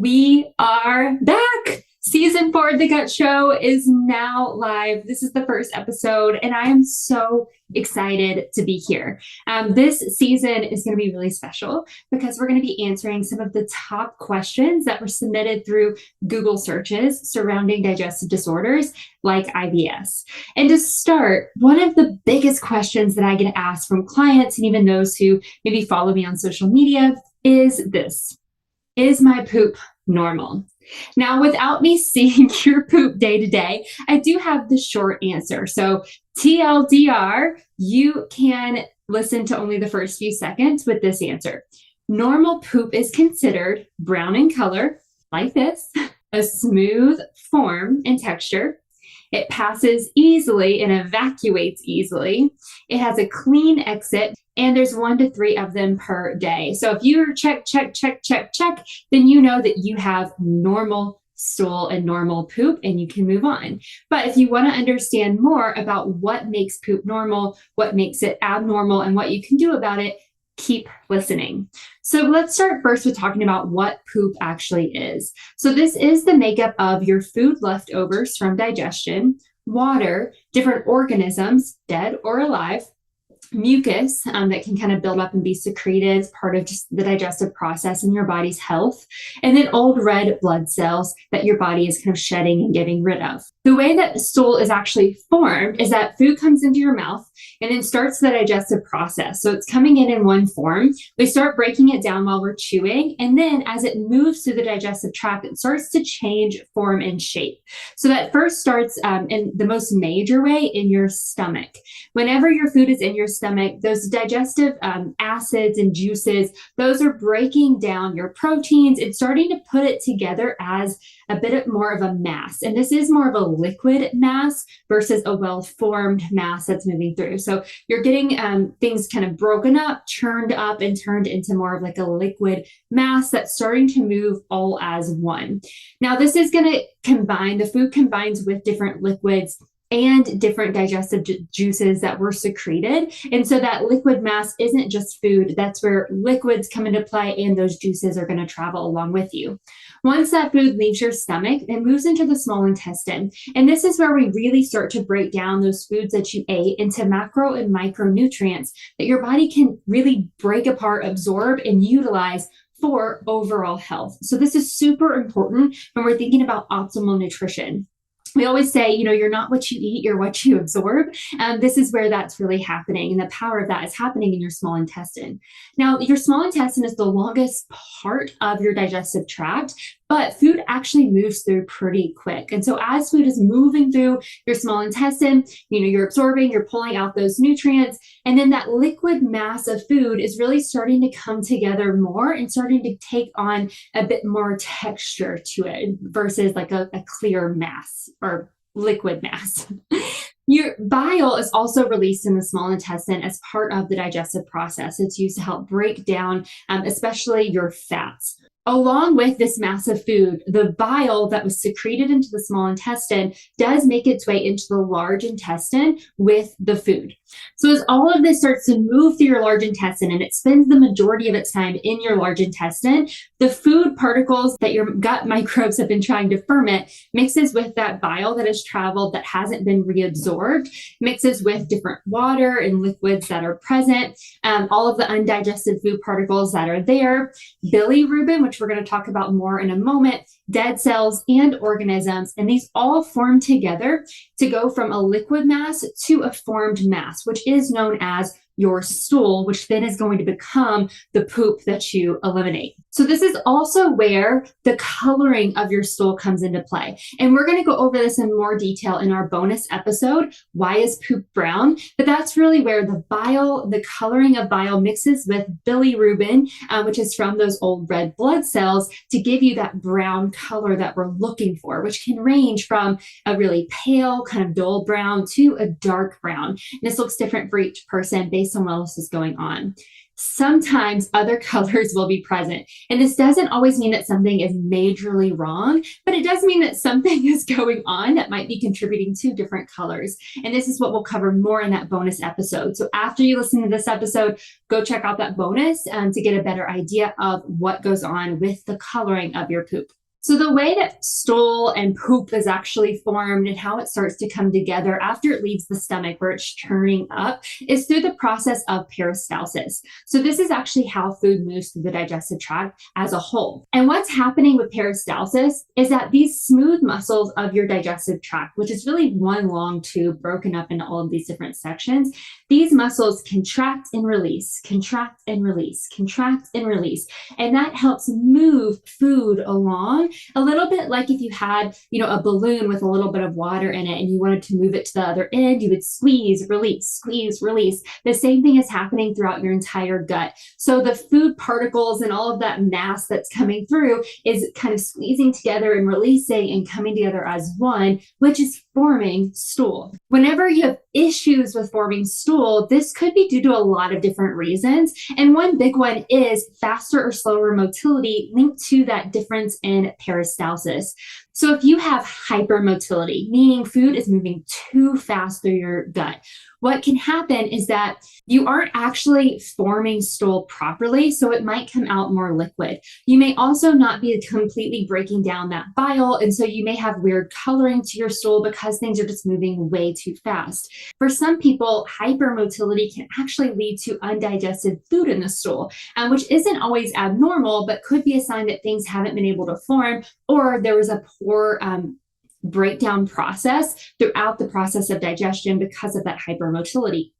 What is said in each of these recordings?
We are back. Season 4 of The Gut Show is now live. This is the first episode, and I am so excited to be here. This season is going to be really special because we're going to be answering some of the top questions that were submitted through Google searches surrounding digestive disorders like IBS. And to start, one of the biggest questions that I get asked from clients and even those who maybe follow me on social media is this: is my poop normal? Now, without me seeing your poop day to day, I do have the short answer. So TLDR, you can listen to only the first few seconds with this answer. Normal poop is considered brown in color, like this, a smooth form and texture. It passes easily and evacuates easily. It has a clean exit, and there's 1 to 3 of them per day. So if you're check, then you know that you have normal stool and normal poop and you can move on. But if you want to understand more about what makes poop normal, what makes it abnormal, and what you can do about it, keep listening. So let's start first with talking about what poop actually is. So this is the makeup of your food leftovers from digestion, water, different organisms, dead or alive, mucus that can kind of build up and be secreted as part of just the digestive process in your body's health, and then old red blood cells that your body is kind of shedding and getting rid of. The way that stool is actually formed is that food comes into your mouth and then starts the digestive process. So it's coming in one form. We start breaking it down while we're chewing, and then as it moves through the digestive tract, it starts to change form and shape. So that first starts in the most major way in your stomach. Whenever your food is in your stomach, those digestive acids and juices, those are breaking down your proteins and starting to put it together as a bit more of a mass. And this is more of a liquid mass versus a well-formed mass that's moving through. So you're getting things kind of broken up, churned up, and turned into more of like a liquid mass that's starting to move all as one. Now, this is going to combine, the food combines with different liquids and different digestive juices that were secreted. And so that liquid mass isn't just food. That's where liquids come into play, and those juices are going to travel along with you. Once that food leaves your stomach, it moves into the small intestine. And this is where we really start to break down those foods that you ate into macro and micronutrients that your body can really break apart, absorb, and utilize for overall health. So this is super important when we're thinking about optimal nutrition. We always say, you're not what you eat, you're what you absorb. This is where that's really happening. And the power of that is happening in your small intestine. Now, your small intestine is the longest part of your digestive tract, but food actually moves through pretty quick. And so as food is moving through your small intestine, you're absorbing, you're pulling out those nutrients, and then that liquid mass of food is really starting to come together more and starting to take on a bit more texture to it versus like a clear mass or liquid mass. Your bile is also released in the small intestine as part of the digestive process. It's used to help break down, especially your fats. Along with this massive food, the bile that was secreted into the small intestine does make its way into the large intestine with the food. So as all of this starts to move through your large intestine and it spends the majority of its time in your large intestine, the food particles that your gut microbes have been trying to ferment mixes with that bile that has traveled that hasn't been reabsorbed, mixes with different water and liquids that are present, all of the undigested food particles that are there, bilirubin, which we're going to talk about more in a moment, dead cells and organisms, and these all form together to go from a liquid mass to a formed mass, which is known as your stool, which then is going to become the poop that you eliminate. So this is also where the coloring of your stool comes into play. And we're going to go over this in more detail in our bonus episode, Why is Poop Brown? But that's really where the bile, the coloring of bile mixes with bilirubin, which is from those old red blood cells, to give you that brown color that we're looking for, which can range from a really pale, kind of dull brown to a dark brown. And this looks different for each person based on what else is going on. sometimes other colors will be present. And this doesn't always mean that something is majorly wrong, but it does mean that something is going on that might be contributing to different colors. And this is what we'll cover more in that bonus episode. So after you listen to this episode, go check out that bonus to get a better idea of what goes on with the coloring of your poop. So the way that stool and poop is actually formed and how it starts to come together after it leaves the stomach where it's churning up is through the process of peristalsis. So this is actually how food moves through the digestive tract as a whole. And what's happening with peristalsis is that these smooth muscles of your digestive tract, which is really one long tube broken up into all of these different sections, these muscles contract and release, contract and release, contract and release. And that helps move food along a little bit like if you had, a balloon with a little bit of water in it and you wanted to move it to the other end, you would squeeze, release. The same thing is happening throughout your entire gut. So the food particles and all of that mass that's coming through is kind of squeezing together and releasing and coming together as one, which is forming stool. Whenever you have issues with forming stool, this could be due to a lot of different reasons. And one big one is faster or slower motility linked to that difference in peristalsis. So if you have hypermotility, meaning food is moving too fast through your gut, what can happen is that you aren't actually forming stool properly, so it might come out more liquid. You may also not be completely breaking down that bile, and so you may have weird coloring to your stool because things are just moving way too fast. For some people, hypermotility can actually lead to undigested food in the stool, which isn't always abnormal, but could be a sign that things haven't been able to form or there was a poor breakdown process throughout the process of digestion because of that hypermotility.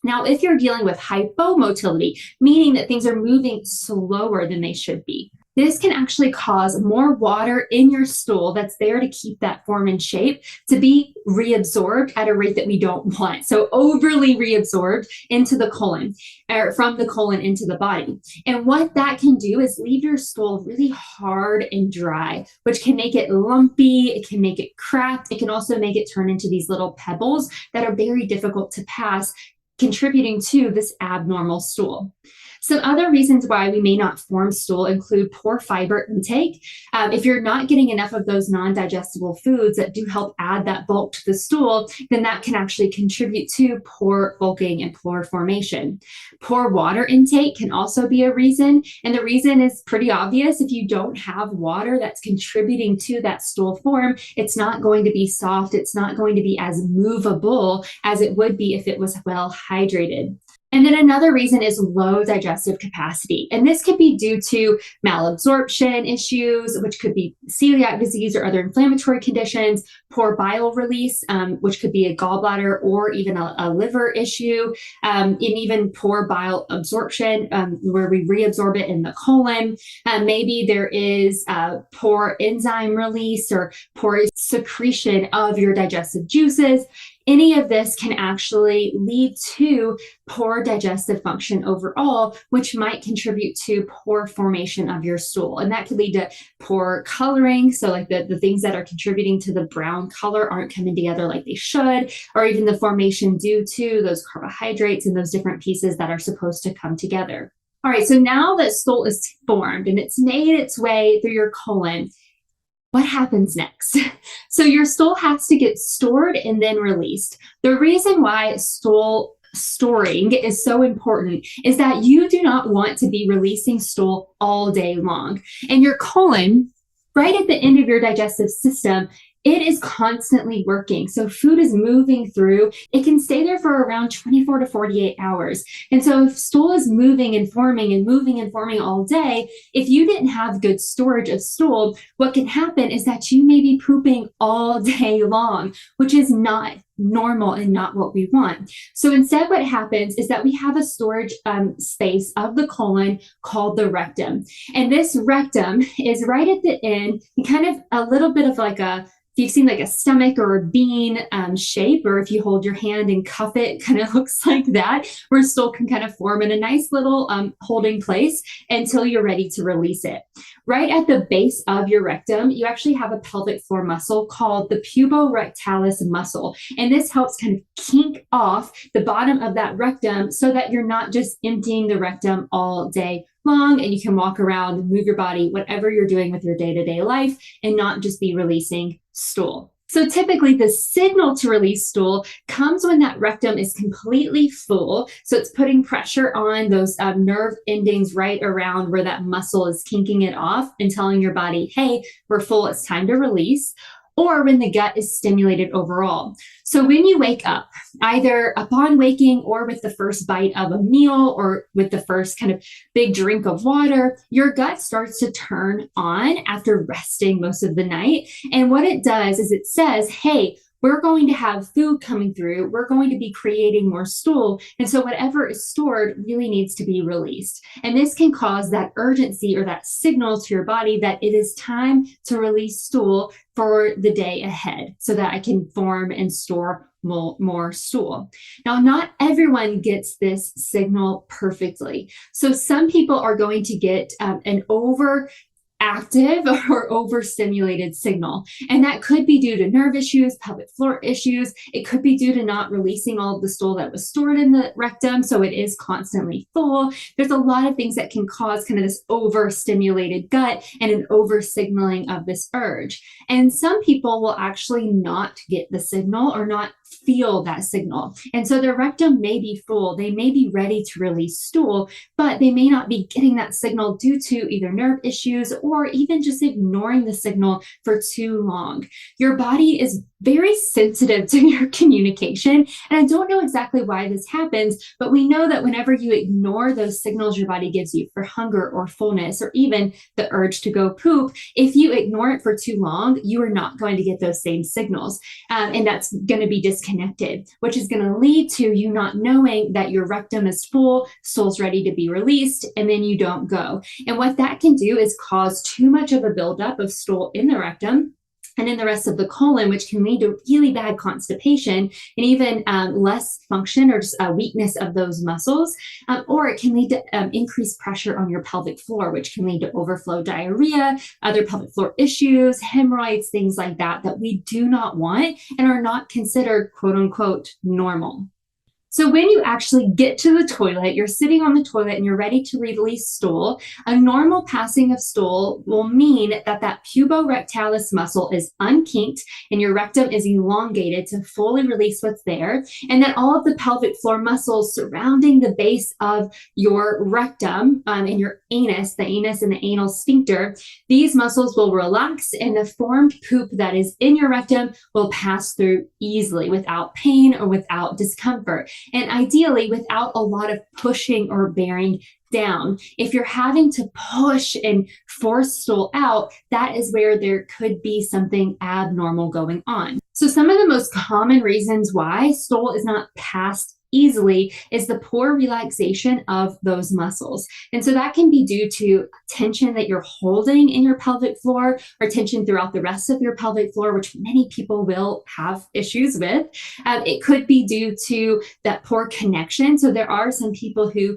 Now, if you're dealing with hypomotility, meaning that things are moving slower than they should be, this can actually cause more water in your stool that's there to keep that form and shape to be reabsorbed at a rate that we don't want. So overly reabsorbed into the colon, or from the colon into the body. And what that can do is leave your stool really hard and dry, which can make it lumpy, it can make it cracked, it can also make it turn into these little pebbles that are very difficult to pass, contributing to this abnormal stool. Some other reasons why we may not form stool include poor fiber intake. If you're not getting enough of those non-digestible foods that do help add that bulk to the stool, then that can actually contribute to poor bulking and poor formation. Poor water intake can also be a reason, and the reason is pretty obvious. If you don't have water that's contributing to that stool form, it's not going to be soft, it's not going to be as movable as it would be if it was well hydrated. And then another reason is low digestive capacity. And this could be due to malabsorption issues, which could be celiac disease or other inflammatory conditions, poor bile release, which could be a gallbladder or even a liver issue, and even poor bile absorption, where we reabsorb it in the colon. Maybe there is poor enzyme release or poor secretion of your digestive juices. Any of this can actually lead to poor digestive function overall, which might contribute to poor formation of your stool. And that could lead to poor coloring. So like the things that are contributing to the brown color aren't coming together like they should, or even the formation due to those carbohydrates and those different pieces that are supposed to come together. All right, so now that stool is formed and it's made its way through your colon, what happens next? So your stool has to get stored and then released. The reason why stool storing is so important is that you do not want to be releasing stool all day long. And your colon, right at the end of your digestive system, it is constantly working. So food is moving through. It can stay there for around 24 to 48 hours. And so if stool is moving and forming and moving and forming all day, if you didn't have good storage of stool, what can happen is that you may be pooping all day long, which is not normal and not what we want. So instead, what happens is that we have a storage space of the colon called the rectum. And this rectum is right at the end, kind of a little bit of like if you've seen like a stomach or a bean shape, or if you hold your hand and cuff it, kind of looks like that, where stool can kind of form in a nice little holding place until you're ready to release it. Right at the base of your rectum, you actually have a pelvic floor muscle called the puborectalis muscle. And this helps kind of kink off the bottom of that rectum so that you're not just emptying the rectum all day long and you can walk around, move your body, whatever you're doing with your day-to-day life, and not just be releasing stool. So typically the signal to release stool comes when that rectum is completely full. So it's putting pressure on those nerve endings right around where that muscle is kinking it off and telling your body, hey, we're full, it's time to release. Or when the gut is stimulated overall. So when you wake up, either upon waking or with the first bite of a meal or with the first kind of big drink of water, your gut starts to turn on after resting most of the night. And what it does is it says, hey, we're going to have food coming through. We're going to be creating more stool. And so whatever is stored really needs to be released. And this can cause that urgency or that signal to your body that it is time to release stool for the day ahead so that I can form and store more stool. Now, not everyone gets this signal perfectly. So some people are going to get an overactive or overstimulated signal. And that could be due to nerve issues, pelvic floor issues. It could be due to not releasing all of the stool that was stored in the rectum, so it is constantly full. There's a lot of things that can cause kind of this overstimulated gut and an over-signaling of this urge. And some people will actually not get the signal or not feel that signal. And so their rectum may be full, they may be ready to release stool, but they may not be getting that signal due to either nerve issues or even just ignoring the signal for too long. Your body is very sensitive to your communication. And I don't know exactly why this happens, but we know that whenever you ignore those signals your body gives you for hunger or fullness, or even the urge to go poop, if you ignore it for too long, you are not going to get those same signals. And that's going to be disconnected, which is going to lead to you not knowing that your rectum is full, stool's ready to be released, and then you don't go. And what that can do is cause too much of a buildup of stool in the rectum and in the rest of the colon, which can lead to really bad constipation and even less function or just a weakness of those muscles. Or it can lead to increased pressure on your pelvic floor, which can lead to overflow diarrhea, other pelvic floor issues, hemorrhoids, things like that, that we do not want and are not considered quote unquote normal. So when you actually get to the toilet, you're sitting on the toilet and you're ready to release stool, a normal passing of stool will mean that that puborectalis muscle is unkinked and your rectum is elongated to fully release what's there, and that all of the pelvic floor muscles surrounding the base of your rectum and your anus, the anus and the anal sphincter, these muscles will relax and the formed poop that is in your rectum will pass through easily without pain or without discomfort. And ideally, without a lot of pushing or bearing down. If you're having to push and force stool out, that is where there could be something abnormal going on. So some of the most common reasons why stool is not passed easily is the poor relaxation of those muscles. And so that can be due to tension that you're holding in your pelvic floor or tension throughout the rest of your pelvic floor, which many people will have issues with. It could be due to that poor connection. So there are some people who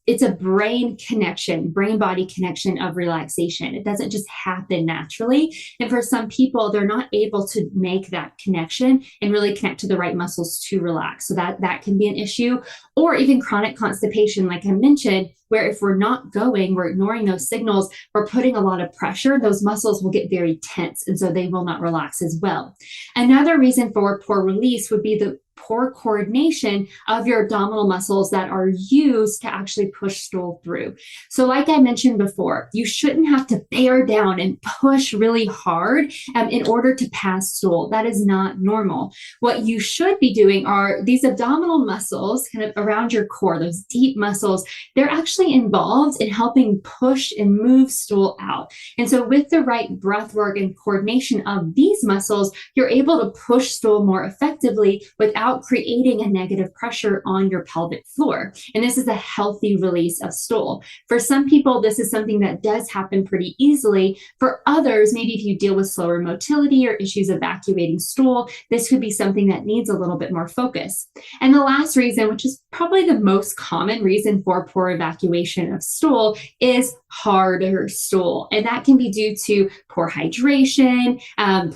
it's a brain connection, brain-body connection of relaxation. It doesn't just happen naturally. And for some people, they're not able to make that connection and really connect to the right muscles to relax. So that can be an issue, or even chronic constipation, like I mentioned, where if we're not going, we're ignoring those signals, we're putting a lot of pressure, those muscles will get very tense, and so they will not relax as well. Another reason for poor release would be the poor coordination of your abdominal muscles that are used to actually push stool through. So like I mentioned before, you shouldn't have to bear down and push really hard in order to pass stool. That is not normal. What you should be doing are these abdominal muscles kind of around your core, those deep muscles, they're actually involved in helping push and move stool out. And so with the right breath work and coordination of these muscles, you're able to push stool more effectively without creating a negative pressure on your pelvic floor. And this is a healthy release of stool. For some people, this is something that does happen pretty easily. For others, maybe if you deal with slower motility or issues evacuating stool, this could be something that needs a little bit more focus. And the last reason, which is Probably the most common reason for poor evacuation of stool is harder stool. And that can be due to poor hydration,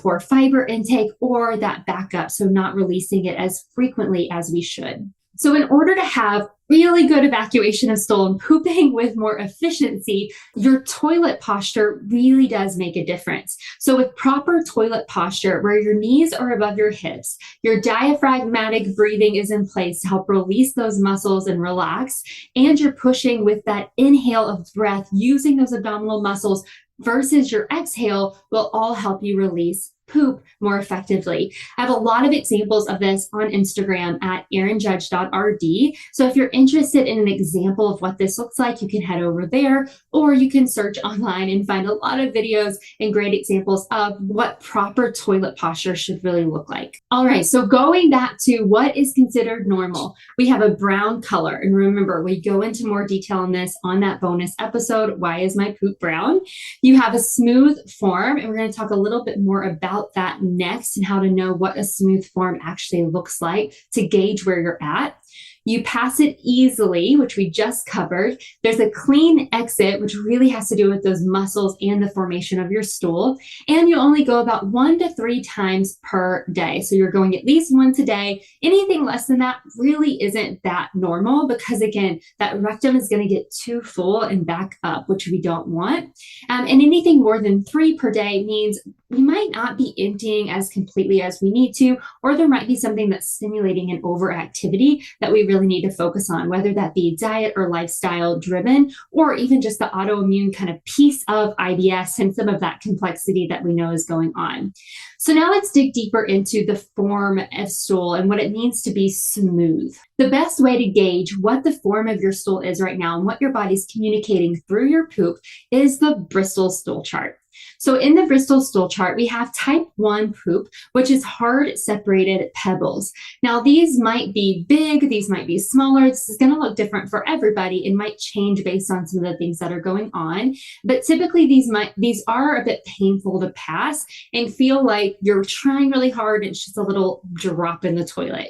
poor fiber intake, or that backup. So not releasing it as frequently as we should. So in order to have really good evacuation of stool and pooping with more efficiency, your toilet posture really does make a difference. So with proper toilet posture, where your knees are above your hips, your diaphragmatic breathing is in place to help release those muscles and relax, and you're pushing with that inhale of breath using those abdominal muscles versus your exhale will all help you release poop more effectively. I have a lot of examples of this on Instagram at erinjudge.rd. So if you're interested in an example of what this looks like, you can head over there, or you can search online and find a lot of videos and great examples of what proper toilet posture should really look like. All right, so going back to what is considered normal, we have a brown color. And remember, we go into more detail on this on that bonus episode, Why is My Poop Brown? You have a smooth form, and we're going to talk a little bit more about that next and how to know what a smooth form actually looks like to gauge where you're at. You pass it easily, which we just covered. There's a clean exit, which really has to do with those muscles and the formation of your stool. And you only go about 1 to 3 times per day. So you're going at least once a day. Anything less than that really isn't that normal because, again, that rectum is going to get too full and back up, which we don't want. And anything more than 3 per day means we might not be emptying as completely as we need to, or there might be something that's stimulating an overactivity that we really need to focus on, whether that be diet or lifestyle driven, or even just the autoimmune kind of piece of IBS and some of that complexity that we know is going on. So now let's dig deeper into the form of stool and what it means to be smooth. The best way to gauge what the form of your stool is right now and what your body's communicating through your poop is the Bristol stool chart. So in the Bristol stool chart, we have type 1 poop, which is hard separated pebbles. Now, these might be big, these might be smaller. This is going to look different for everybody. It might change based on some of the things that are going on. But typically, these are a bit painful to pass and feel like you're trying really hard and it's just a little drop in the toilet.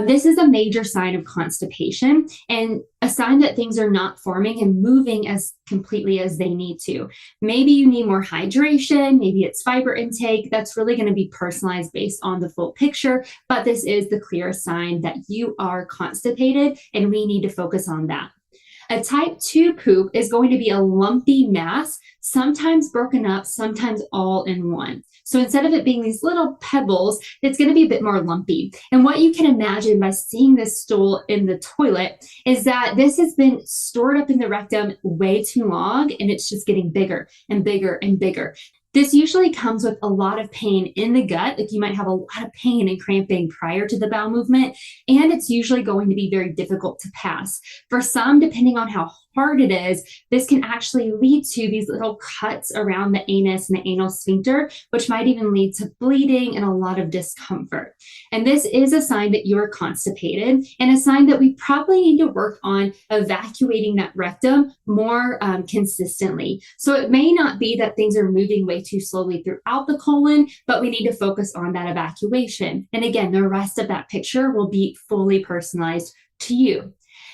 This is a major sign of constipation and a sign that things are not forming and moving as completely as they need to. Maybe you need more hydration, maybe it's fiber intake. That's really going to be personalized based on the full picture, but this is the clearest sign that you are constipated and we need to focus on that. A type 2 poop is going to be a lumpy mass, sometimes broken up, sometimes all in one. So instead of it being these little pebbles, it's going to be a bit more lumpy. And what you can imagine by seeing this stool in the toilet is that this has been stored up in the rectum way too long, and it's just getting bigger and bigger and bigger. This usually comes with a lot of pain in the gut, like you might have a lot of pain and cramping prior to the bowel movement, and it's usually going to be very difficult to pass. For some, depending on how hard it is, this can actually lead to these little cuts around the anus and the anal sphincter, which might even lead to bleeding and a lot of discomfort. And this is a sign that you're constipated and a sign that we probably need to work on evacuating that rectum more consistently. So it may not be that things are moving way too slowly throughout the colon, but we need to focus on that evacuation. And again, the rest of that picture will be fully personalized to you.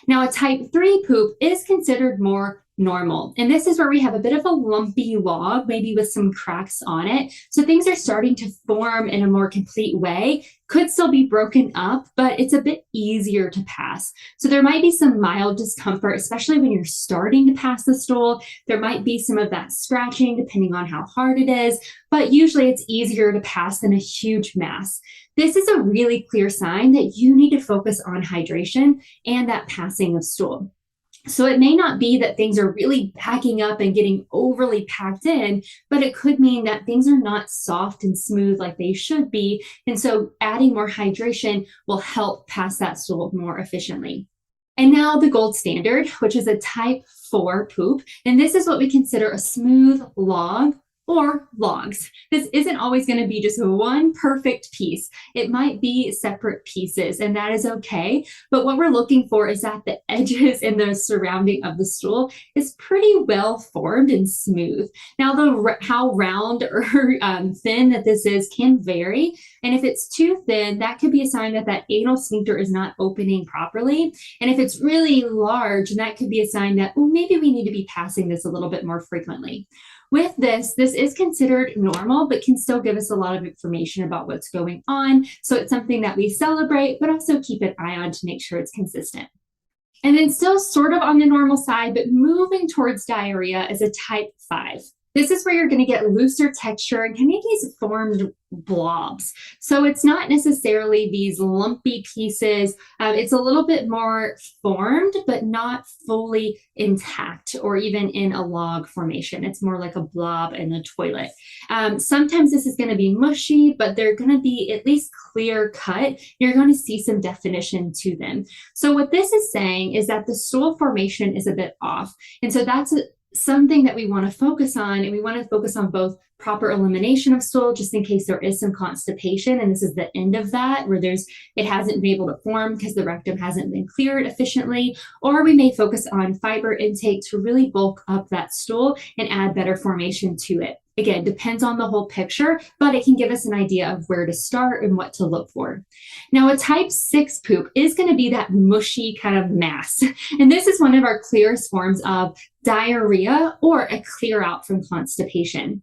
Now, a type 3 poop is considered more normal. And this is where we have a bit of a lumpy log, maybe with some cracks on it. So things are starting to form in a more complete way. Could still be broken up, but it's a bit easier to pass. So there might be some mild discomfort, especially when you're starting to pass the stool. There might be some of that scratching depending on how hard it is, but usually it's easier to pass than a huge mass. This is a really clear sign that you need to focus on hydration and that passing of stool. So it may not be that things are really backing up and getting overly packed in, but it could mean that things are not soft and smooth like they should be. And so adding more hydration will help pass that stool more efficiently. And now the gold standard, which is a type 4 poop. And this is what we consider a smooth log or logs. This isn't always going to be just one perfect piece. It might be separate pieces, and that is okay. But what we're looking for is that the edges and the surrounding of the stool is pretty well formed and smooth. Now, how round or thin that this is can vary. And if it's too thin, that could be a sign that that anal sphincter is not opening properly. And if it's really large, that could be a sign that, well, maybe we need to be passing this a little bit more frequently. With this is considered normal, but can still give us a lot of information about what's going on. So it's something that we celebrate, but also keep an eye on to make sure it's consistent. And then still sort of on the normal side, but moving towards diarrhea is a type 5. This is where you're going to get looser texture and kind of these formed blobs. So it's not necessarily these lumpy pieces. It's a little bit more formed, but not fully intact or even in a log formation. It's more like a blob in the toilet. Sometimes this is going to be mushy, but they're going to be at least clear cut. You're going to see some definition to them. So what this is saying is that the stool formation is a bit off. And so that's something that we want to focus on, and we want to focus on both proper elimination of stool, just in case there is some constipation, and this is the end of that, where it hasn't been able to form because the rectum hasn't been cleared efficiently, or we may focus on fiber intake to really bulk up that stool and add better formation to it. Again, depends on the whole picture, but it can give us an idea of where to start and what to look for. Now, a type 6 poop is going to be that mushy kind of mass. And this is one of our clearest forms of diarrhea or a clear out from constipation.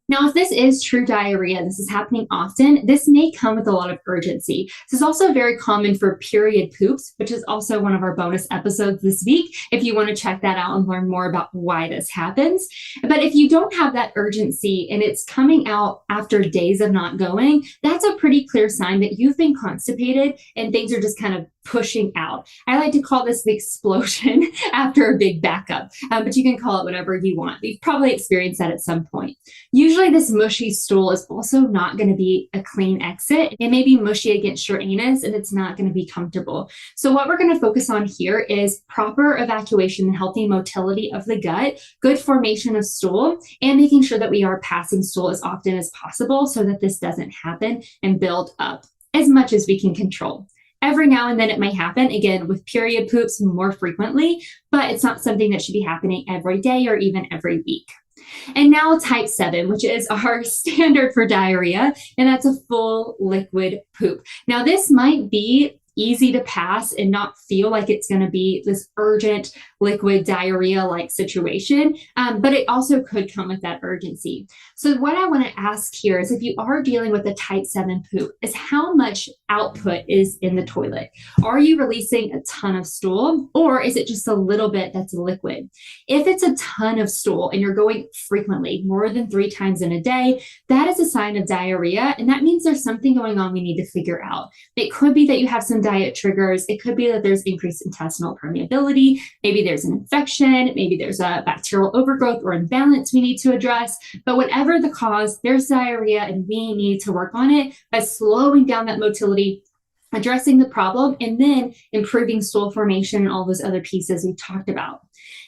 Now, if this is true diarrhea, this is happening often, this may come with a lot of urgency. This is also very common for period poops, which is also one of our bonus episodes this week, if you want to check that out and learn more about why this happens. But if you don't have that urgency and it's coming out after days of not going, that's a pretty clear sign that you've been constipated and things are just kind of pushing out. I like to call this the explosion after a big backup, but you can call it whatever you want. You've probably experienced that at some point. Usually this mushy stool is also not going to be a clean exit. It may be mushy against your anus and it's not going to be comfortable. So what we're going to focus on here is proper evacuation and healthy motility of the gut, good formation of stool, and making sure that we are passing stool as often as possible so that this doesn't happen and build up as much as we can control. Every now and then it may happen, again, with period poops more frequently, but it's not something that should be happening every day or even every week. And now type 7, which is our standard for diarrhea, and that's a full liquid poop. Now this might be easy to pass and not feel like it's going to be this urgent liquid diarrhea-like situation, but it also could come with that urgency. So what I want to ask here is, if you are dealing with a type 7 poop, is how much output is in the toilet? Are you releasing a ton of stool, or is it just a little bit that's liquid? If it's a ton of stool and you're going frequently, more than 3 times in a day, that is a sign of diarrhea, and that means there's something going on we need to figure out. It could be that you have some diet triggers. It could be that there's increased intestinal permeability. Maybe there's an infection. Maybe there's a bacterial overgrowth or imbalance we need to address. But whatever the cause, there's diarrhea and we need to work on it by slowing down that motility, addressing the problem, and then improving stool formation and all those other pieces we talked about.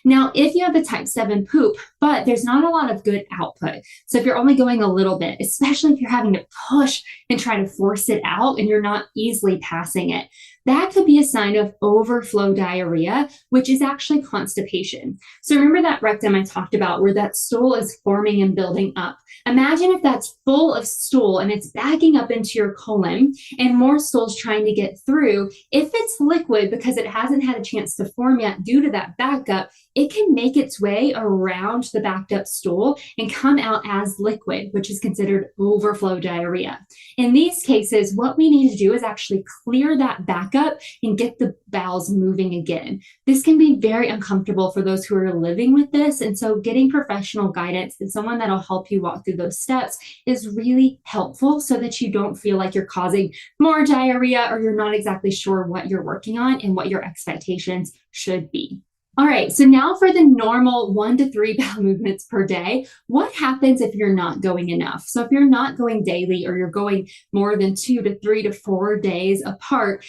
Now, if you have a type 7 poop, but there's not a lot of good output, so if you're only going a little bit, especially if you're having to push and try to force it out and you're not easily passing it, that could be a sign of overflow diarrhea, which is actually constipation. So remember that rectum I talked about where that stool is forming and building up. Imagine if that's full of stool and it's backing up into your colon and more stool's trying to get through. If it's liquid because it hasn't had a chance to form yet due to that backup, it can make its way around the backed up stool and come out as liquid, which is considered overflow diarrhea. In these cases, what we need to do is actually clear that backup and get the bowels moving again. This can be very uncomfortable for those who are living with this, and so getting professional guidance and someone that'll help you walk through those steps is really helpful so that you don't feel like you're causing more diarrhea or you're not exactly sure what you're working on and what your expectations should be. All right, so now for the normal 1 to 3 bowel movements per day, what happens if you're not going enough? So if you're not going daily or you're going more than 2 to 3 to 4 days apart,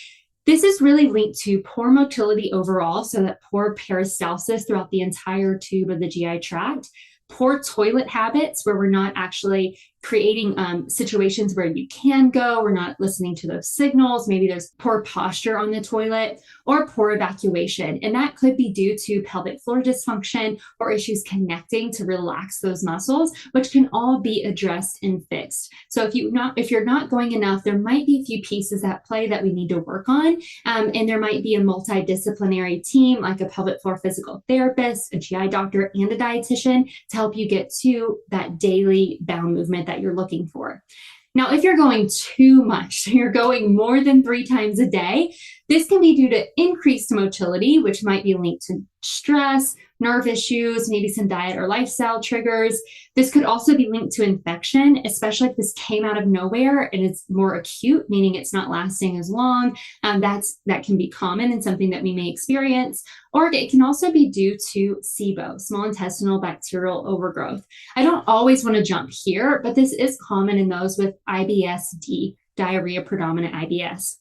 this is really linked to poor motility overall, so that poor peristalsis throughout the entire tube of the GI tract, poor toilet habits where we're not actually creating situations where you can go. We're not listening to those signals. Maybe there's poor posture on the toilet or poor evacuation. And that could be due to pelvic floor dysfunction or issues connecting to relax those muscles, which can all be addressed and fixed. So if you're not going enough, there might be a few pieces at play that we need to work on. And there might be a multidisciplinary team like a pelvic floor physical therapist, a GI doctor, and a dietitian to help you get to that daily bowel movement that you're looking for. Now, if you're going too much, you're going more than 3 times a day, this can be due to increased motility, which might be linked to stress, nerve issues, maybe some diet or lifestyle triggers. This could also be linked to infection, especially if this came out of nowhere and it's more acute, meaning it's not lasting as long. That can be common and something that we may experience. Or it can also be due to SIBO, small intestinal bacterial overgrowth. I don't always want to jump here, but this is common in those with IBS-D, diarrhea predominant IBS.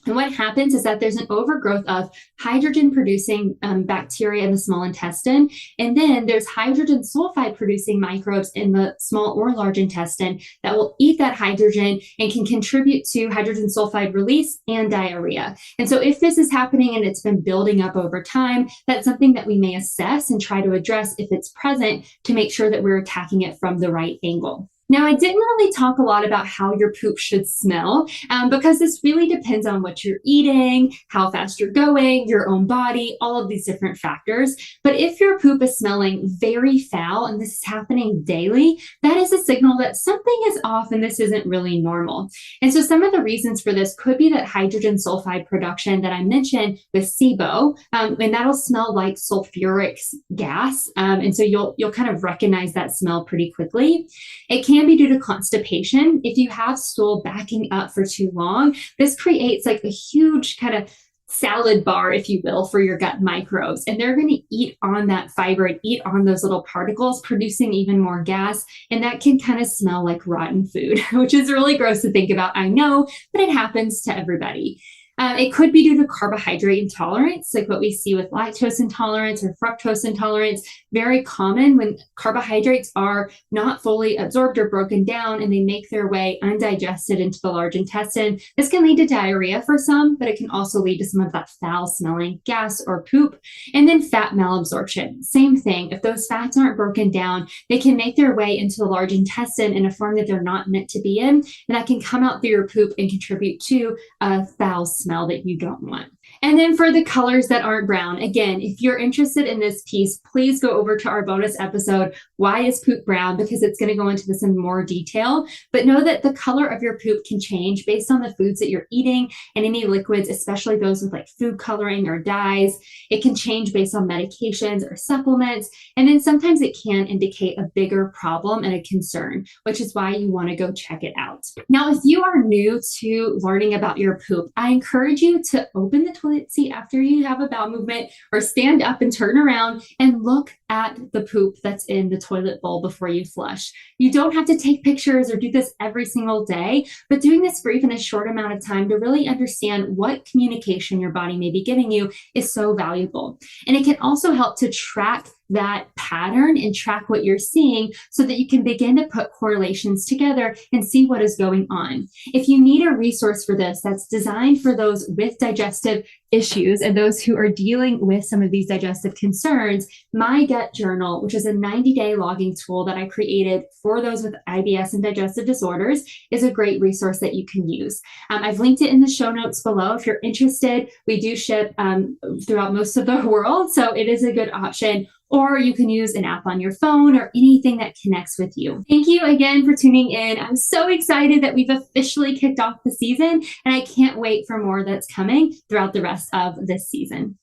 And what happens is that there's an overgrowth of hydrogen-producing bacteria in the small intestine, and then there's hydrogen sulfide-producing microbes in the small or large intestine that will eat that hydrogen and can contribute to hydrogen sulfide release and diarrhea. And so if this is happening and it's been building up over time, that's something that we may assess and try to address if it's present to make sure that we're attacking it from the right angle. Now, I didn't really talk a lot about how your poop should smell because this really depends on what you're eating, how fast you're going, your own body, all of these different factors. But if your poop is smelling very foul and this is happening daily, that is a signal that something is off and this isn't really normal. And so some of the reasons for this could be that hydrogen sulfide production that I mentioned with SIBO, and that'll smell like sulfuric gas. And so you'll kind of recognize that smell pretty quickly. It can be due to constipation. If you have stool backing up for too long, this creates like a huge kind of salad bar, if you will, for your gut microbes. And they're going to eat on that fiber and eat on those little particles, producing even more gas. And that can kind of smell like rotten food, which is really gross to think about, I know, but it happens to everybody. It could be due to carbohydrate intolerance, like what we see with lactose intolerance or fructose intolerance. Very common when carbohydrates are not fully absorbed or broken down and they make their way undigested into the large intestine. This can lead to diarrhea for some, but it can also lead to some of that foul smelling gas or poop. And then fat malabsorption, same thing. If those fats aren't broken down, they can make their way into the large intestine in a form that they're not meant to be in, and that can come out through your poop and contribute to a foul smell that you don't want. And then for the colors that aren't brown, again, if you're interested in this piece, please go over to our bonus episode, Why is Poop Brown? Because it's going to go into this in more detail. But know that the color of your poop can change based on the foods that you're eating and any liquids, especially those with like food coloring or dyes. It can change based on medications or supplements. And then sometimes it can indicate a bigger problem and a concern, which is why you want to go check it out. Now, if you are new to learning about your poop, I encourage you to open the toilet seat after you have a bowel movement or stand up and turn around and look at the poop that's in the toilet bowl before you flush. You don't have to take pictures or do this every single day, but doing this for even a short amount of time to really understand what communication your body may be giving you is so valuable. And it can also help to track that pattern and track what you're seeing so that you can begin to put correlations together and see what is going on. If you need a resource for this that's designed for those with digestive issues and those who are dealing with some of these digestive concerns, My Gut Journal, which is a 90-day logging tool that I created for those with IBS and digestive disorders, is a great resource that you can use. I've linked it in the show notes below. If you're interested, we do ship throughout most of the world, so it is a good option. Or you can use an app on your phone or anything that connects with you. Thank you again for tuning in. I'm so excited that we've officially kicked off the season, and I can't wait for more that's coming throughout the rest of this season.